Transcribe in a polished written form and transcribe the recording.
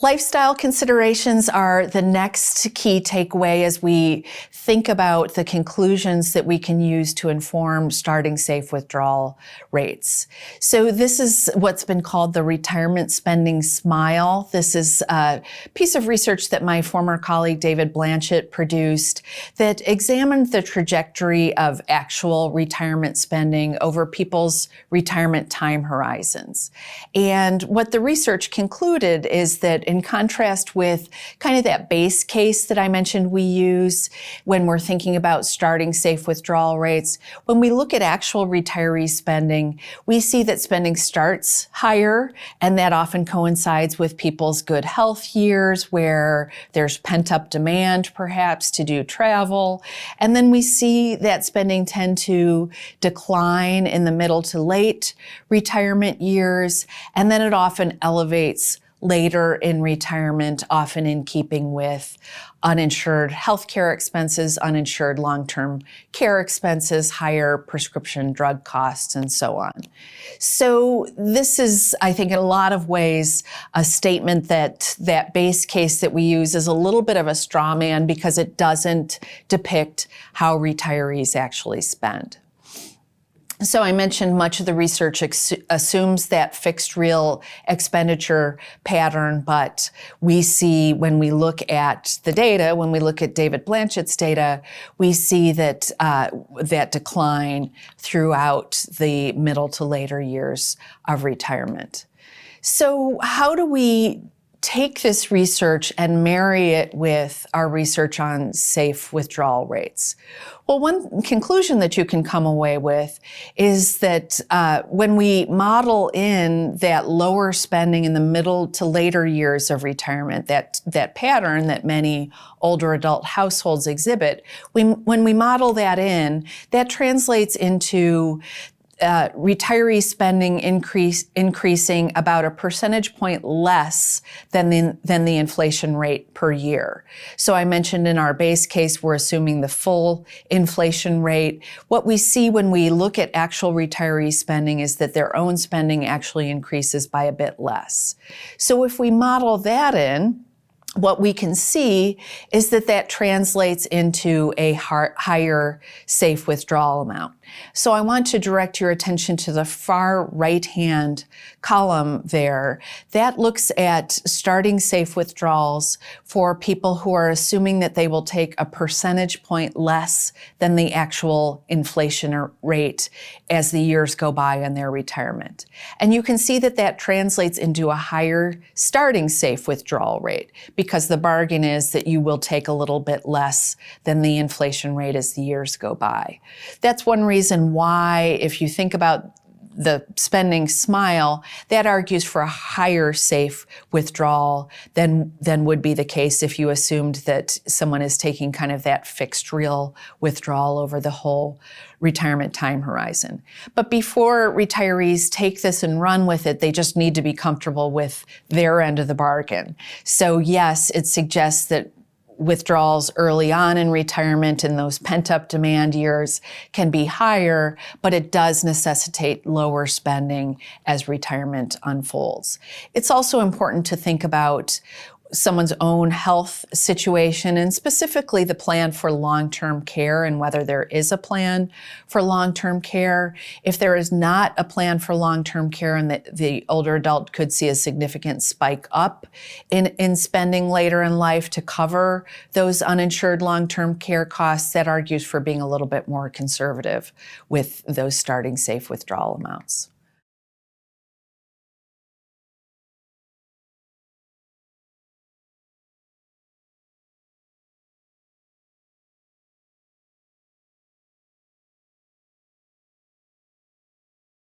Lifestyle considerations are the next key takeaway as we think about the conclusions that we can use to inform starting safe withdrawal rates. So this is what's been called the retirement spending smile. This is a piece of research that my former colleague David Blanchett produced that examined the trajectory of actual retirement spending over people's retirement time horizons. And what the research concluded is that in contrast with kind of that base case that I mentioned we use when we're thinking about starting safe withdrawal rates, when we look at actual retiree spending, we see that spending starts higher, and that often coincides with people's good health years where there's pent-up demand perhaps to do travel. And then we see that spending tend to decline in the middle to late retirement years, and then it often elevates later in retirement, often in keeping with uninsured healthcare expenses, uninsured long-term care expenses, higher prescription drug costs, and so on. So this is, I think, in a lot of ways, a statement that that base case that we use is a little bit of a straw man because it doesn't depict how retirees actually spend. So I mentioned much of the research assumes that fixed real expenditure pattern, but we see when we look at the data, when we look at David Blanchett's data, we see that that decline throughout the middle to later years of retirement. So how do we take this research and marry it with our research on safe withdrawal rates? Well, one conclusion that you can come away with is that when we model in that lower spending in the middle to later years of retirement, that pattern that many older adult households exhibit, when we model that in, that translates into retiree spending increasing about a percentage point less than the inflation rate per year. So I mentioned in our base case, we're assuming the full inflation rate. What we see when we look at actual retiree spending is that their own spending actually increases by a bit less. So if we model that in, what we can see is that that translates into a higher safe withdrawal amount. So I want to direct your attention to the far right-hand column there. That looks at starting safe withdrawals for people who are assuming that they will take a percentage point less than the actual inflation rate as the years go by in their retirement. And you can see that that translates into a higher starting safe withdrawal rate because the bargain is that you will take a little bit less than the inflation rate as the years go by. That's one reason why, if you think about the spending smile, that argues for a higher safe withdrawal than would be the case if you assumed that someone is taking kind of that fixed real withdrawal over the whole retirement time horizon. But before retirees take this and run with it, they just need to be comfortable with their end of the bargain. So yes, it suggests that withdrawals early on in retirement in those pent-up demand years can be higher, but it does necessitate lower spending as retirement unfolds. It's also important to think about someone's own health situation and specifically the plan for long-term care and whether there is a plan for long-term care. If there is not a plan for long-term care and the older adult could see a significant spike up in spending later in life to cover those uninsured long-term care costs, that argues for being a little bit more conservative with those starting safe withdrawal amounts.